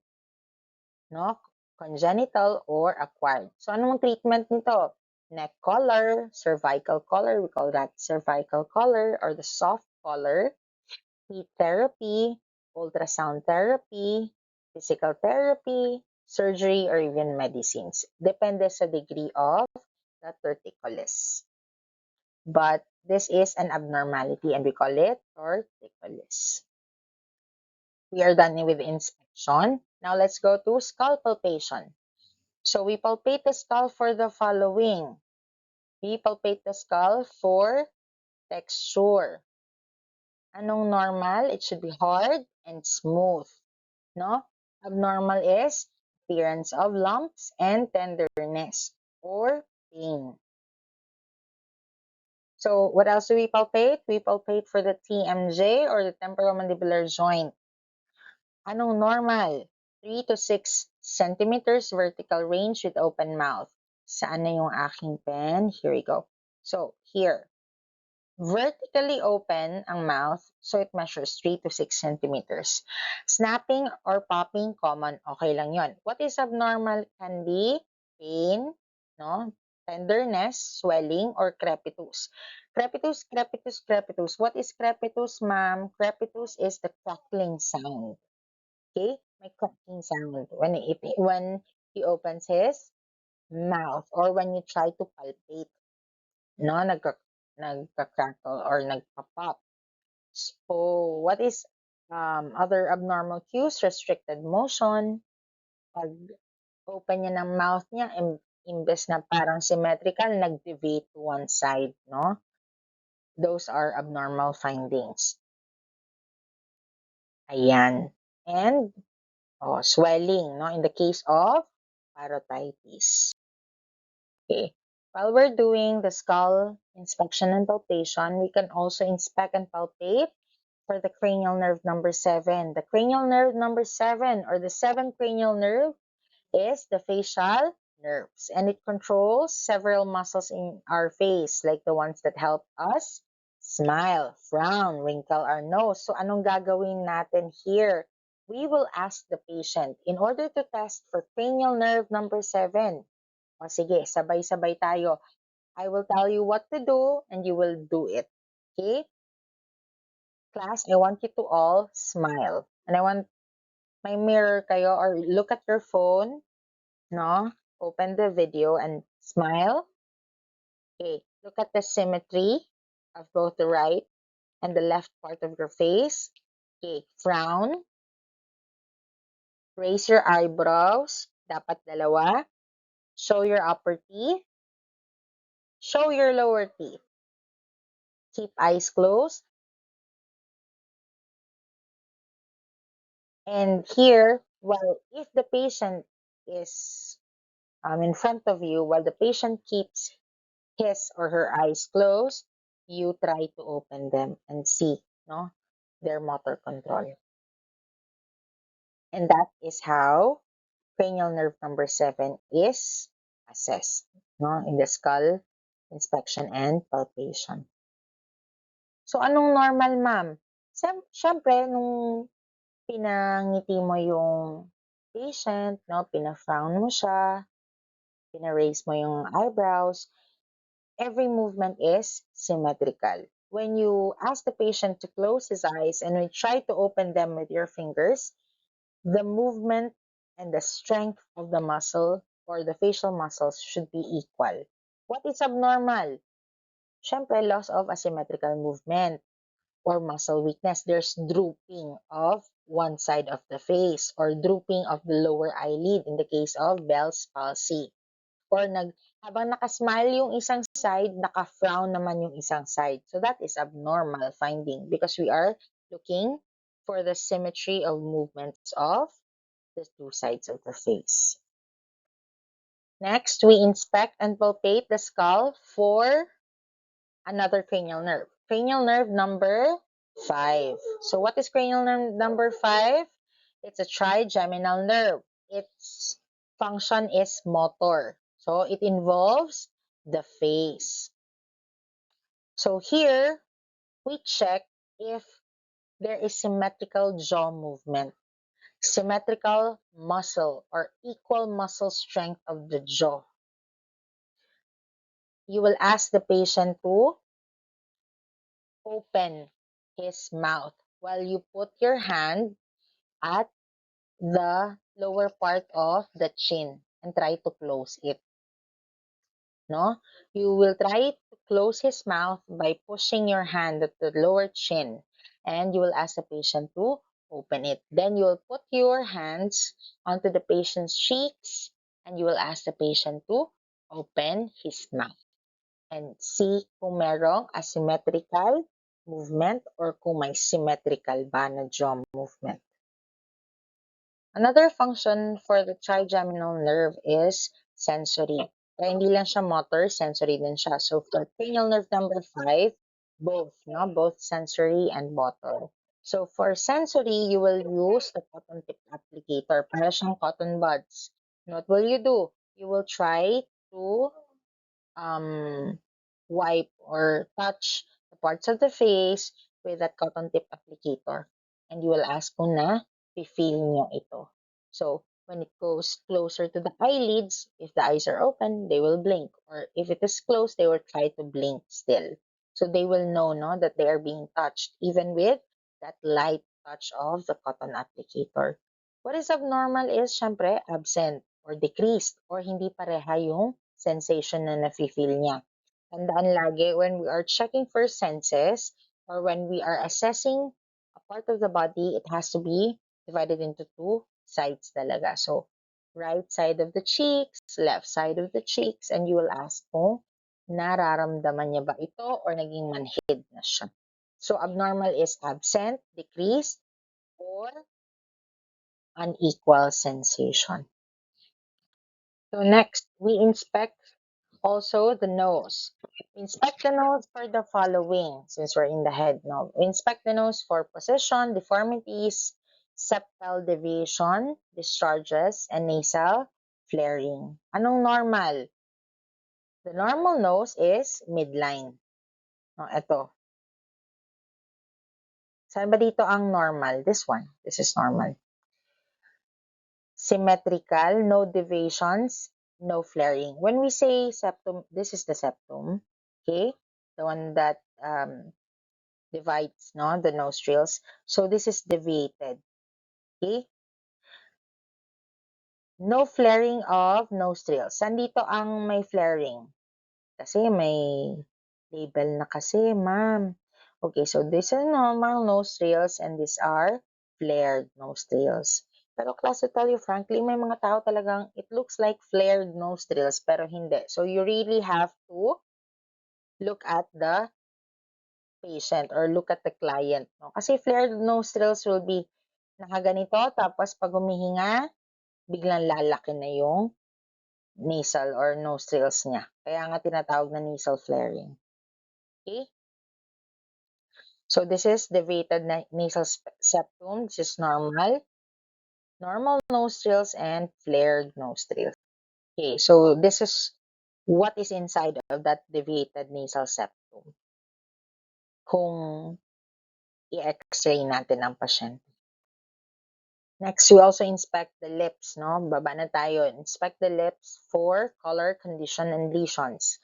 Speaker 1: No? Congenital or acquired. So, anong treatment nito? Neck collar, cervical collar, we call that cervical collar or the soft collar, heat therapy, ultrasound therapy, physical therapy, surgery, or even medicines. Depende sa degree of the torticollis. But this is an abnormality and we call it torticollis. We are done with inspection. Now let's go to skull palpation. So we palpate the skull for the following. We palpate the skull for texture. Anong normal? It should be hard and smooth. No? Abnormal is appearance of lumps and tenderness or pain. So what else do we palpate? We palpate for the TMJ or the temporomandibular joint. Anong normal? 3 to 6 centimeters vertical range with open mouth. Saan na yung aking pen? Here we go. So, here. Vertically open ang mouth, so it measures 3 to 6 centimeters. Snapping or popping, common, okay lang yon. What is abnormal can be pain, no? Tenderness, swelling, or crepitus. Crepitus, crepitus, crepitus. What is crepitus, ma'am? Crepitus is the crackling sound. Okay? May cracking sound when he opens his mouth or when you try to palpate, no, nagka-crackle or nagpa-pop. So, what is other abnormal cues? Restricted motion. Pag open niya ng mouth niya, imbes na parang symmetrical, nag-deviate to one side, no? Those are abnormal findings. Ayan. And swelling, no? In the case of parotitis. Okay. While we're doing the skull inspection and palpation, we can also inspect and palpate for the cranial nerve number 7. The cranial nerve number 7 or the 7th cranial nerve is the facial nerves, and it controls several muscles in our face, like the ones that help us smile, frown, wrinkle our nose. So anong gagawin natin here? We will ask the patient in order to test for cranial nerve number 7. O sige, sabay-sabay tayo. I will tell you what to do and you will do it. Okay? Class, I want you to all smile. And I want may mirror kayo or look at your phone, no? Open the video and smile. Okay, look at the symmetry of both the right and the left part of your face. Okay, frown. Raise your eyebrows. Dapat dalawa. Show your upper teeth. Show your lower teeth. Keep eyes closed. And here, well, if the patient is in front of you, while the patient keeps his or her eyes closed, you try to open them and see, no, their motor control. And that is how cranial nerve number 7 is assessed, no, in the skull inspection and palpation. So, anong normal, ma'am? Siyempre, nung pinangiti mo yung patient, no, pina-frown mo siya, pina-raise mo yung eyebrows, every movement is symmetrical. When you ask the patient to close his eyes and you try to open them with your fingers, the movement and the strength of the muscle or the facial muscles should be equal. What is abnormal? Siyempre, loss of asymmetrical movement or muscle weakness. There's drooping of one side of the face or drooping of the lower eyelid in the case of Bell's palsy. Or habang nakasmile yung isang side, naka-frown naman yung isang side. So that is abnormal finding because we are looking for the symmetry of movements of the two sides of the face. Next, we inspect and palpate the skull for another cranial nerve. Cranial nerve number 5. So what is cranial nerve number 5? It's a trigeminal nerve. Its function is motor. So it involves the face. So here, we check if there is symmetrical jaw movement, symmetrical muscle or equal muscle strength of the jaw. You will ask the patient to open his mouth while you put your hand at the lower part of the chin and try to close it. No? You will try to close his mouth by pushing your hand at the lower chin and you will ask the patient to open it. Then you will put your hands onto the patient's cheeks and you will ask the patient to open his mouth and see kung merong asymmetrical movement or kung may symmetrical ba na jaw movement. Another function for the trigeminal nerve is sensory. Kaya hindi lang siya motor, sensory din siya. So for cranial nerve number 5, both, no? Both sensory and motor. So for sensory, you will use the cotton tip applicator. Para siyang cotton buds. What will you do? You will try to wipe or touch the parts of the face with that cotton tip applicator. And you will ask kung feel niyo ito. So, when it goes closer to the eyelids, if the eyes are open, they will blink. Or if it is closed, they will try to blink still. So, they will know no, that they are being touched, even with that light touch of the cotton applicator. What is abnormal is, syempre, absent or decreased or hindi pareha yung sensation na nafe-feel niya. Tandaan lagi, when we are checking for senses or when we are assessing a part of the body, it has to be divided into two sides talaga. So, right side of the cheeks, left side of the cheeks, and you will ask kung nararamdaman niya ba ito or naging manhid na siya. So, abnormal is absent, decreased, or unequal sensation. So next, we inspect also the nose. We inspect the nose for the following, since we're in the head now. We inspect the nose for position, deformities, septal deviation, discharges, and nasal flaring. Anong normal? The normal nose is midline. No, ito. Saan ba dito ang normal? This one. This is normal. Symmetrical, no deviations, no flaring. When we say septum, this is the septum, okay? The one that divides, no, the nostrils. So this is deviated, okay? No flaring of nostrils. Saan dito ang may flaring? Kasi may label na kasi, ma'am. Okay, so these are normal nostrils and these are flared nostrils. Pero class, to tell you frankly, may mga tao talagang it looks like flared nostrils pero hindi. So you really have to look at the patient or look at the client. No? Kasi flared nostrils will be nakaganito tapos pag humihinga, biglang lalaki na yung nasal or nostrils niya. Kaya nga tinatawag na nasal flaring. Okay? So this is deviated nasal septum. This is normal. Normal nostrils and flared nostrils. Okay, so this is what is inside of that deviated nasal septum. Kung i-x-ray natin ang pasyente. Next, we also inspect the lips, no? Baba na tayo. Inspect the lips for color, condition, and lesions.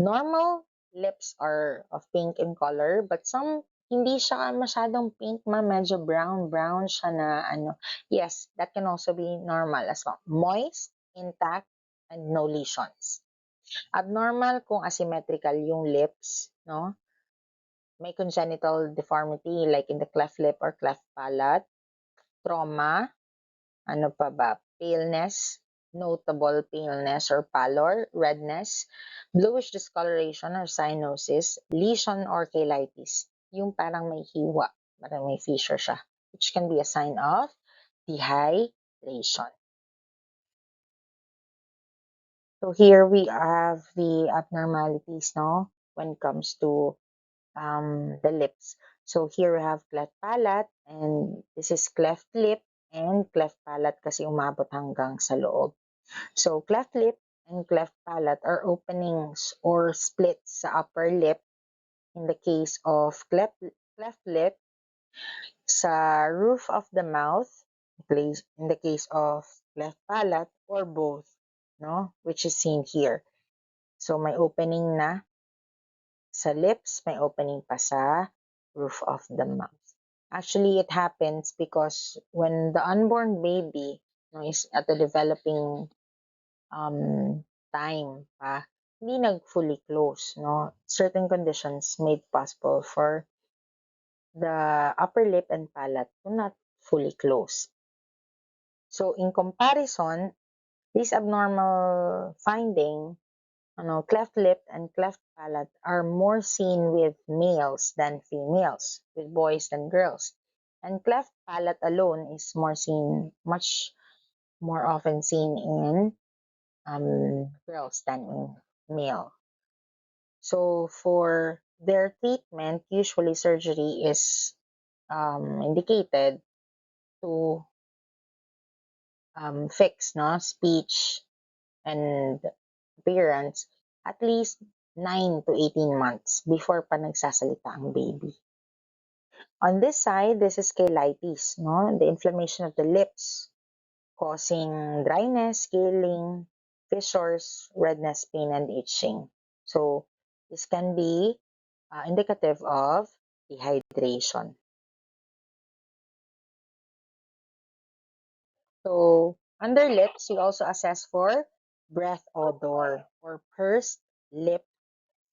Speaker 1: Normal lips are of pink in color, but some hindi siya masyadong pink, medyo brown siya na ano. Yes, that can also be normal as well. Moist, intact, and no lesions. Abnormal kung asymmetrical yung lips, no? May congenital deformity like in the cleft lip or cleft palate. Trauma, ano pa ba? Paleness, notable paleness or pallor, redness, bluish discoloration or cyanosis, lesion or cheilitis. Yung parang may hiwa, parang may fissure siya, which can be a sign of dehydration. So here we have the abnormalities, no, when it comes to the lips. So here we have cleft palate, and this is cleft lip and cleft palate kasi umabot hanggang sa loob. So cleft lip and cleft palate are openings or splits sa upper lip. In the case of cleft lip, sa roof of the mouth. In the case of cleft palate, or both, no, which is seen here. So may opening na sa lips, may opening pa sa roof of the mouth. Actually, it happens because when the unborn baby, no, is at the developing time pa, hindi nag-fully close, no? Certain conditions made possible for the upper lip and palate to not fully close. So in comparison, this abnormal finding, cleft lip and cleft palate are more seen with males than females, with boys than girls. And cleft palate alone is much more often seen in girls than in male. So for their treatment, usually surgery is indicated to fix, no, speech and appearance at least 9 to 18 months before pa nagsasalita ang baby. On this side, this is cheilitis, no, the inflammation of the lips causing dryness, scaling, fissures, redness, pain, and itching. So this can be indicative of dehydration. So under lips, we also assess for breath odor or pursed lip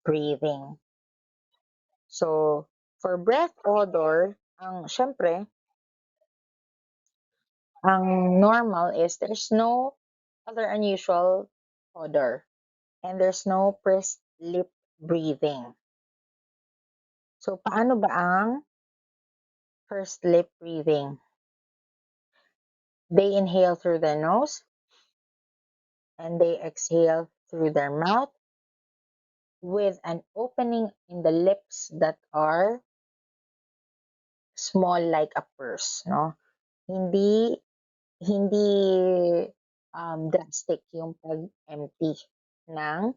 Speaker 1: breathing. So for breath odor, syempre, ang normal is there's no other unusual odor and there's no pursed lip breathing. So paano ba ang pursed lip breathing? They inhale through their nose and they exhale through their mouth with an opening in the lips that are small like a purse, no? Hindi hindi drastic yung pag-empty ng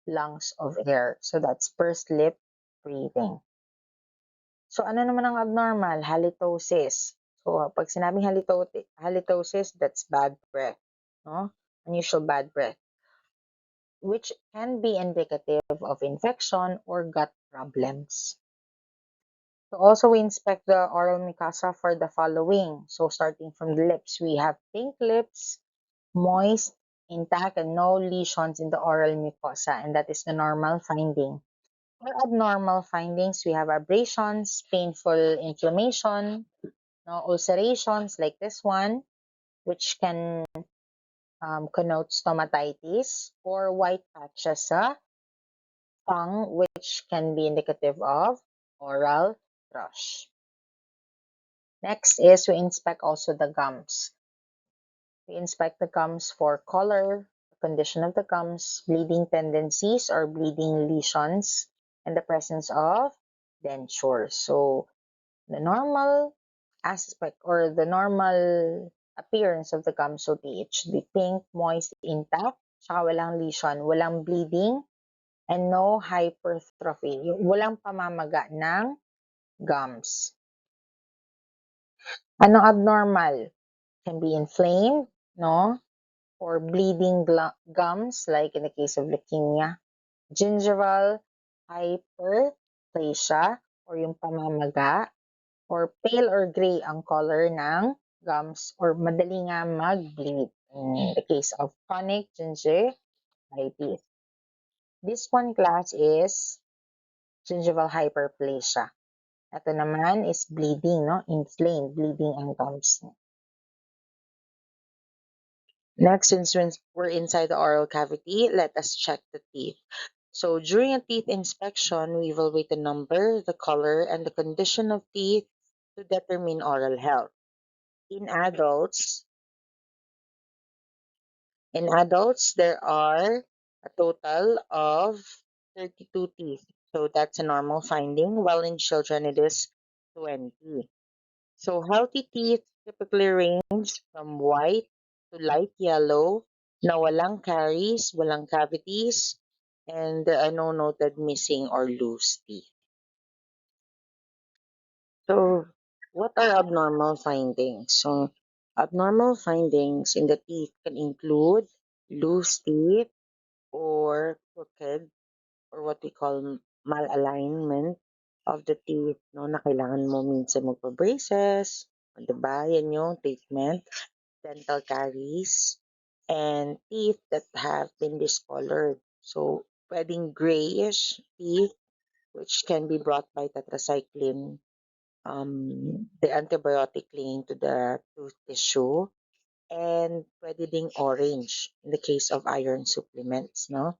Speaker 1: lungs of air. So that's pursed lip breathing. So, ano naman ang abnormal? Halitosis. So, pag sinabing halitosis, that's bad breath, no? Unusual bad breath, which can be indicative of infection or gut problems. So also we inspect the oral mucosa for the following. So starting from the lips, we have pink lips, moist, intact, and no lesions in the oral mucosa, and that is the normal finding. For abnormal findings, we have abrasions, painful inflammation, no ulcerations like this one, which can connote stomatitis, or white patches sa tongue, which can be indicative of oral thrush. Next is we inspect also the gums. We inspect the gums for color, condition of the gums, bleeding tendencies or bleeding lesions, and the presence of dentures. So the normal aspect or the normal appearance of the gums will be it should be pink, moist, intact, tsaka walang lesion, walang bleeding, and no hypertrophy. Walang pamamaga ng gums. Ano abnormal? Can be inflamed, no? Or bleeding gums, like in the case of leukemia. Gingival hyperplasia, or yung pamamaga. Or pale or gray ang color ng gums, or madali nga mag-bleed in the case of chronic gingivitis. This one class is gingival hyperplasia. Ito naman is bleeding, no? Inflamed, bleeding ang gums. Next, since we're inside the oral cavity, let us check the teeth. So during a teeth inspection, we will weight the number, the color, and the condition of teeth to determine oral health. In adults, there are a total of 32 teeth. So that's a normal finding, while in children it is 20. So healthy teeth typically range from white to light yellow, na walang caries, walang cavities, and there are no noted missing or loose teeth. So what are abnormal findings? So abnormal findings in the teeth can include loose teeth or crooked, or what we call malalignment of the teeth, no, na kailangan mo minsan magpa-braces, diba? Yan yung treatment. Dental caries, and teeth that have been discolored. So, pwedeng grayish teeth, which can be brought by tetracycline, the antibiotic linked to the tooth tissue, and pwede ding orange in the case of iron supplements, no?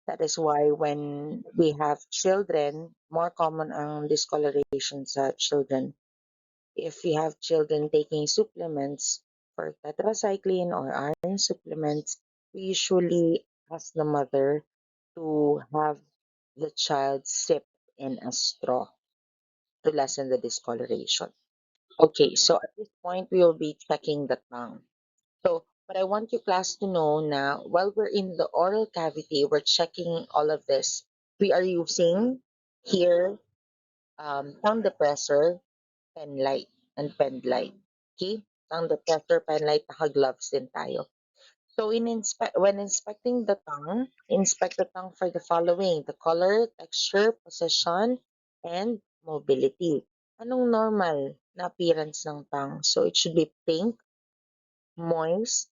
Speaker 1: That is why when we have children, more common ang discoloration sa children. If we have children taking supplements for tetracycline or iron supplements, we usually ask the mother to have the child sip in a straw to lessen the discoloration. Okay, so at this point, we will be checking the tongue. So, but I want you class to know now, while we're in the oral cavity, we're checking all of this. We are using here tongue depressor, pen light, and pen light. Okay? Tongue depressor, pen light, naka-gloves din tayo. So when inspecting the tongue, inspect the tongue for the following: the color, texture, position, and mobility. Anong normal na appearance ng tongue? So it should be pink, moist,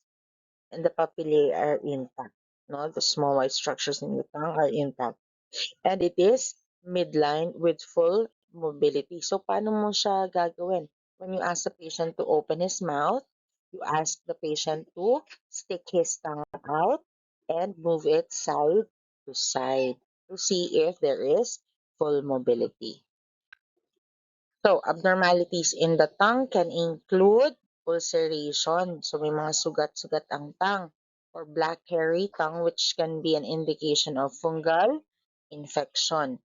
Speaker 1: and the papillae are intact. No, the small white structures in the tongue are intact. And it is midline with full mobility. So paano mo siya gagawin? When you ask the patient to open his mouth, you ask the patient to stick his tongue out and move it side to side to see if there is full mobility. So, abnormalities in the tongue can include ulceration. So, may mga sugat-sugat ang tongue, or black hairy tongue, which can be an indication of fungal infection.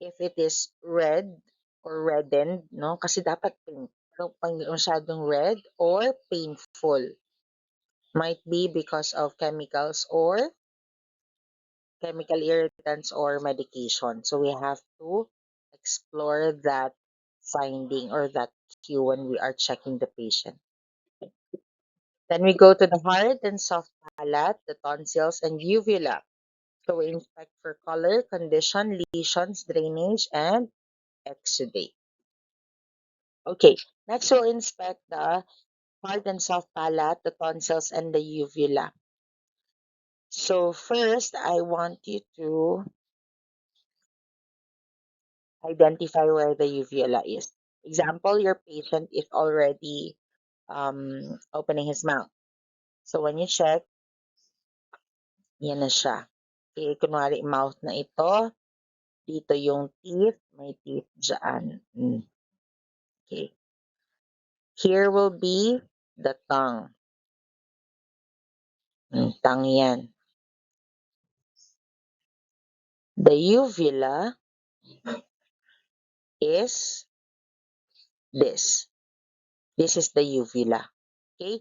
Speaker 1: If it is red or reddened, no? Kasi dapat pink. Pero pag masyadong red or painful, might be because of chemicals or chemical irritants or medication. So we have to explore that finding or that cue when we are checking the patient. Then we go to the hard and soft palate, the tonsils and uvula. So we inspect for color, condition, lesions, drainage, and exudate. Okay, next we'll inspect the hard and soft palate, the tonsils, and the uvula. So first, I want you to identify where the uvula is. Example, your patient is already opening his mouth. So when you check, yan na siya. Okay, kunwari mouth na ito, dito yung teeth, may teeth dyan. Okay. Here will be the tongue. Tongue yan. The uvula is this. This is the uvula. Okay?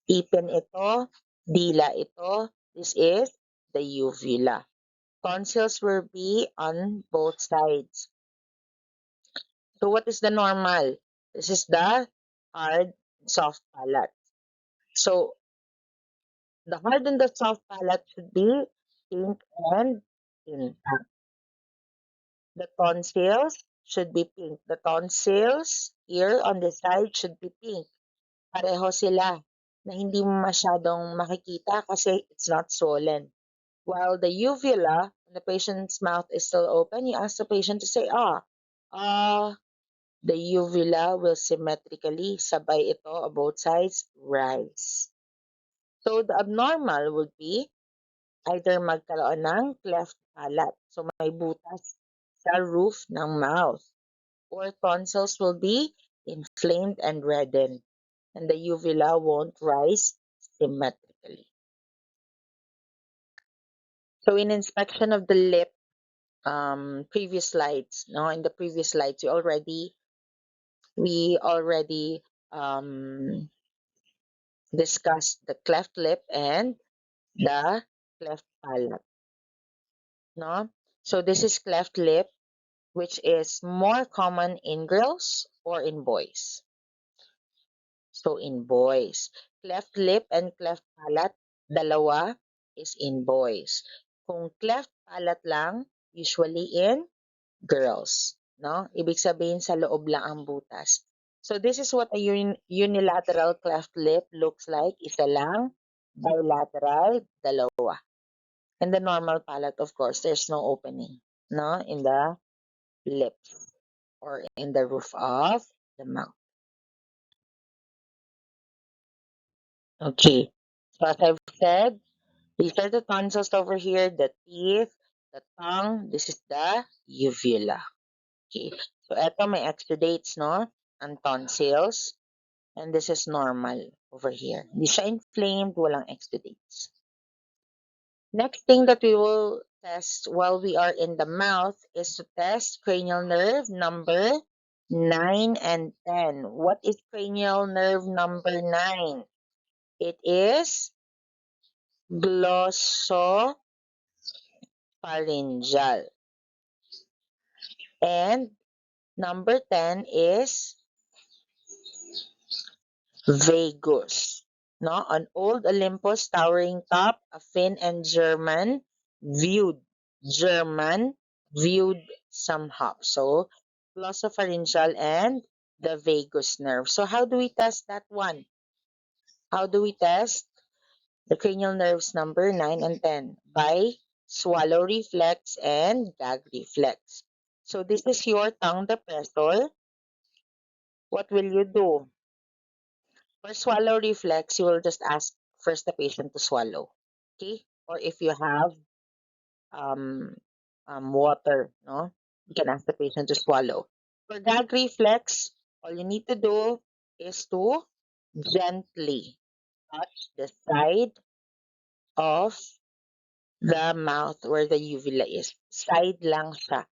Speaker 1: Ipin ito, dila ito. This is the uvula. Tonsils will be on both sides. So what is the normal? This is the hard, soft palate. So the hard and the soft palate should be pink and intact. The tonsils should be pink. The tonsils here on the side should be pink. Pareho sila na hindi mo masyadong makikita kasi it's not swollen. While the uvula, when the patient's mouth is still open, you ask the patient to say, the uvula will symmetrically, sabay ito on both sides, rise. So the abnormal would be either magkaroon ng cleft palate, so may butas sa roof ng mouth, or tonsils will be inflamed and reddened, and the uvula won't rise symmetrically. So in inspection of the lip, previous slides, no, in the previous slides, we already discussed the cleft lip and the cleft palate, no. So this is cleft lip, which is more common in girls or in boys. So in boys, cleft lip and cleft palate, dalawa is in boys. Kung cleft palate lang, usually in girls, no? Ibig sabihin sa loob lang ang butas. So this is what a unilateral cleft lip looks like. Isa lang, bilateral, dalawa. And the normal palate, of course, there's no opening, no, in the lips or in the roof of the mouth. Okay. So as I've said, these are the tonsils over here, the teeth, the tongue. This is the uvula. Okay. So eto may exudates, no? Ang tonsils. And this is normal over here. Hindi siya inflamed, walang exudates. Next thing that we will test while we are in the mouth is to test cranial nerve number 9 and 10. What is cranial nerve number 9? It is glossopharyngeal. And number 10 is vagus. No, on old Olympus towering top, a Finn and German viewed some hops. So glossopharyngeal and the vagus nerve. So how do we test that one? How do we test the cranial nerves number 9 and 10? By swallow reflex and gag reflex. So this is your tongue depressor. What will you do? For swallow reflex, you will just ask first the patient to swallow. Okay? Or if you have um, water, no? You can ask the patient to swallow. For gag reflex, all you need to do is to gently touch the side of the mouth where the uvula is. Side lang siya.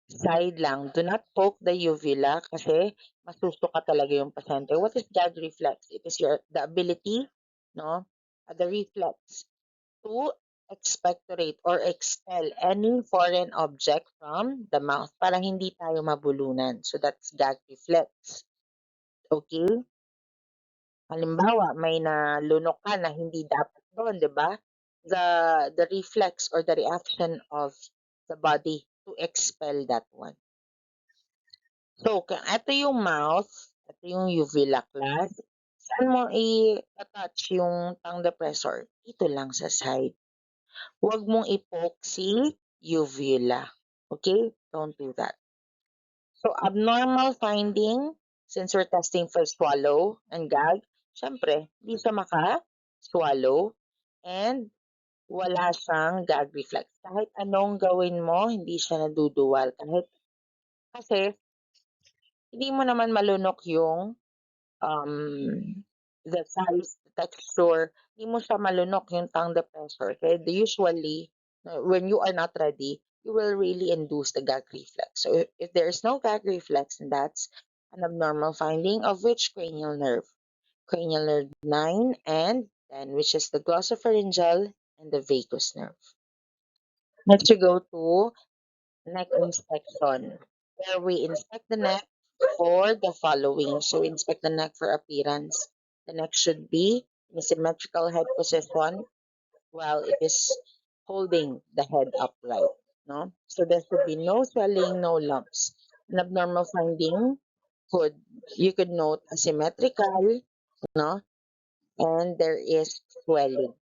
Speaker 1: Side lang. Do not poke the uvula kasi masusuka talaga yung pasyente. What is gag reflex? It is the ability, no? The reflex to expectorate or expel any foreign object from the mouth para hindi tayo mabulunan. So that's gag reflex. Okay? Halimbawa, may nalunok ka na hindi dapat doon, 'di ba? The reflex or the reaction of the body to expel that one. So, ito yung mouth, ito yung uvula class. Saan mo i-attach yung tongue depressor? Ito lang sa side. Huwag mong i-poke si uvula. Okay? Don't do that. So, abnormal finding, since we're testing for swallow and gag, syempre, hindi siya maka-swallow and wala siyang gag reflex. Kahit anong gawin mo, hindi siya naduduwal. Kasi, hindi mo naman malunok yung um, the size, the texture, hindi mo siya malunok yung tongue depressor. Kaya usually, when you are not ready, you will really induce the gag reflex. So if there is no gag reflex, then that's an abnormal finding of which cranial nerve 9 and 10, which is the glossopharyngeal and the vagus nerve. Next, we go to neck inspection, where we inspect the neck for the following. So we inspect the neck for appearance. The neck should be in a symmetrical head position while it is holding the head upright. No? So there should be no swelling, no lumps. An abnormal finding could you could note asymmetrical, no, and there is swelling.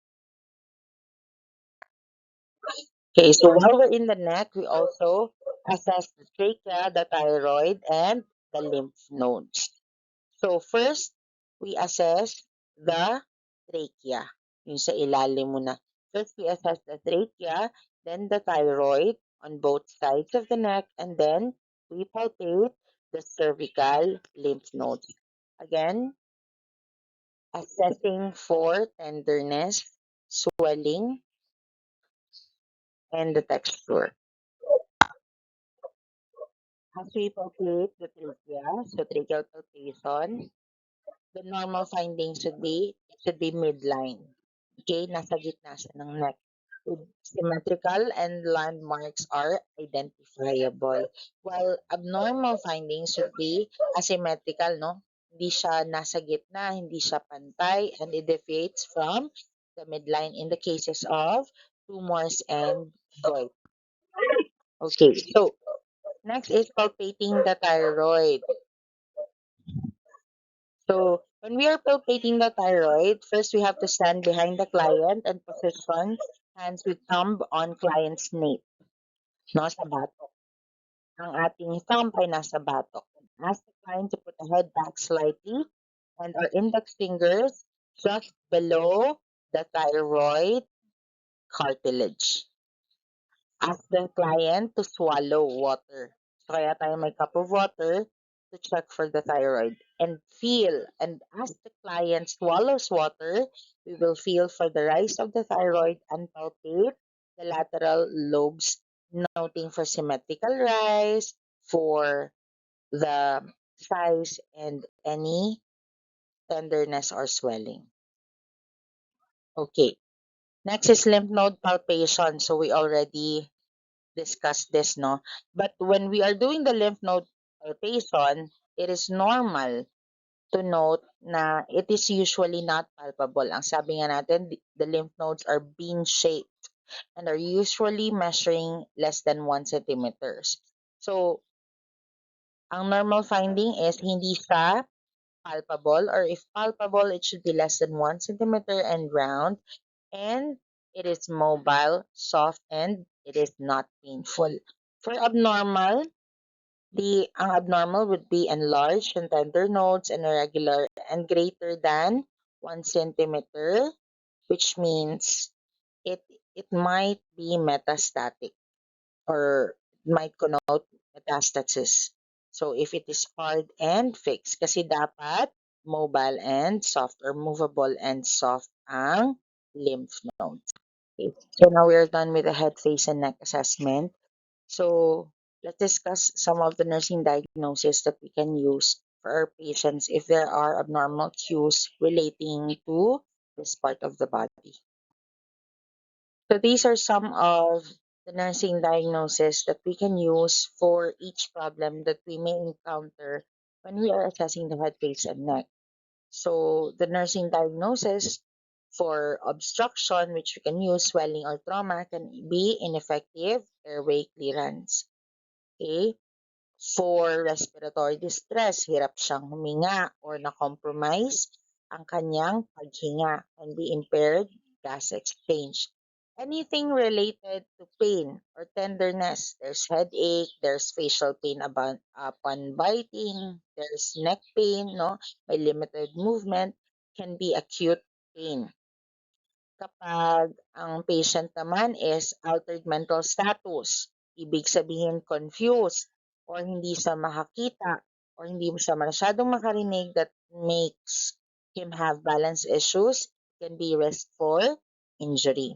Speaker 1: Okay, so while we're in the neck, we also assess the trachea, the thyroid, and the lymph nodes. So first, we assess the trachea. Yung sa ilalim muna. First, we assess the trachea, then the thyroid on both sides of the neck, and then we palpate the cervical lymph nodes. Again, assessing for tenderness, swelling, and the texture. As we palpate the trachea, so tracheal palpation, the normal finding should be midline. Okay, nasa gitna siya ng neck. Symmetrical and landmarks are identifiable. While abnormal findings should be asymmetrical, no? Hindi siya nasa gitna, hindi siya pantay, and it deviates from the midline in the cases of tumors and gout. Okay, so next is palpating the thyroid. So when we are palpating the thyroid, first we have to stand behind the client and position hands with thumb on client's nape, no, sa batok. Ang ating thumb ay nasa batok. Ask the client to put the head back slightly and our index fingers just below the thyroid cartilage. Ask the client to swallow water. So kaya tayo may cup of water to check for the thyroid. And feel, and as the client swallows water, we will feel for the rise of the thyroid and palpate the lateral lobes, noting for symmetrical rise, for the size, and any tenderness or swelling. Okay. Next is lymph node palpation. So we already discuss this, no? But when we are doing the lymph node palpation, it is normal to note na it is usually not palpable. Ang sabi nga natin, the lymph nodes are bean-shaped and are usually measuring less than 1 centimeters. So, ang normal finding is hindi siya palpable, or if palpable, it should be less than 1 centimeter and round, and it is mobile, soft, and it is not painful. For abnormal, ang abnormal would be enlarged and tender nodes and irregular and greater than 1 centimeter, which means it it might be metastatic or might connote metastasis. So if it is hard and fixed, kasi dapat mobile and soft or movable and soft ang lymph nodes. Okay. So now we're done with the head, face, and neck assessment. So let's discuss some of the nursing diagnoses that we can use for our patients if there are abnormal cues relating to this part of the body. So these are some of the nursing diagnoses that we can use for each problem that we may encounter when we are assessing the head, face, and neck. So the nursing diagnosis for obstruction, which we can use swelling or trauma, can be ineffective airway clearance. Okay? For respiratory distress, hirap siyang huminga or na-compromise ang kanyang paghinga and be impaired gas exchange. Anything related to pain or tenderness, there's headache, there's facial pain upon biting, there's neck pain, no, may limited movement, can be acute pain. Kapag ang patient naman is altered mental status, ibig sabihin confused, or hindi siya makakita, or hindi siya masyadong makarinig, that makes him have balance issues, can be risk for injury.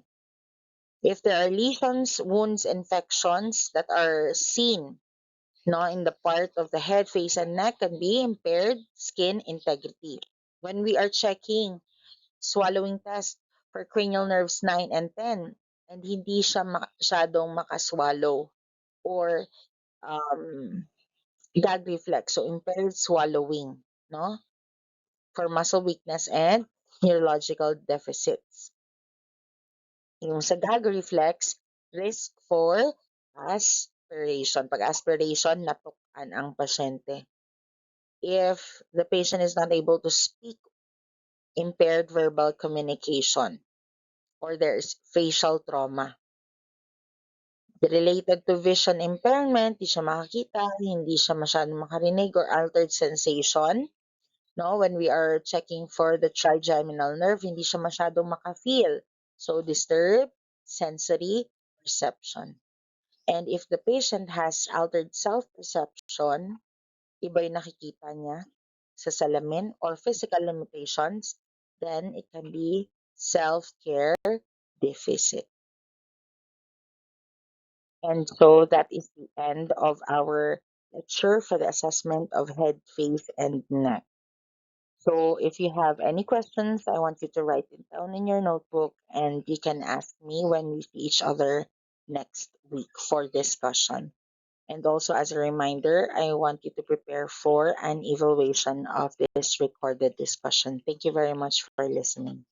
Speaker 1: If there are lesions, wounds, infections that are seen, no, in the part of the head, face, and neck, can be impaired skin integrity. When we are checking swallowing test for cranial nerves 9 and 10, and hindi siya masyadong makaswallow, or gag reflex, so impaired swallowing, no, for muscle weakness and neurological deficits. Yung sa gag reflex, risk for aspiration. Pag aspiration, natukan ang pasyente. If the patient is not able to speak, impaired verbal communication, or there's facial trauma. Related to vision impairment, hindi siya makakita, hindi siya masyadong makarinig, or altered sensation. No, when we are checking for the trigeminal nerve, hindi siya masyadong makafeel. So, disturbed sensory perception. And if the patient has altered self-perception, iba yung nakikita niya sa salamin, or physical limitations, then it can be self-care deficit. And so that is the end of our lecture for the assessment of head, face, and neck. So if you have any questions, I want you to write it down in your notebook, and you can ask me when we see each other next week for discussion. And also, as a reminder, I want you to prepare for an evaluation of this recorded discussion. Thank you very much for listening.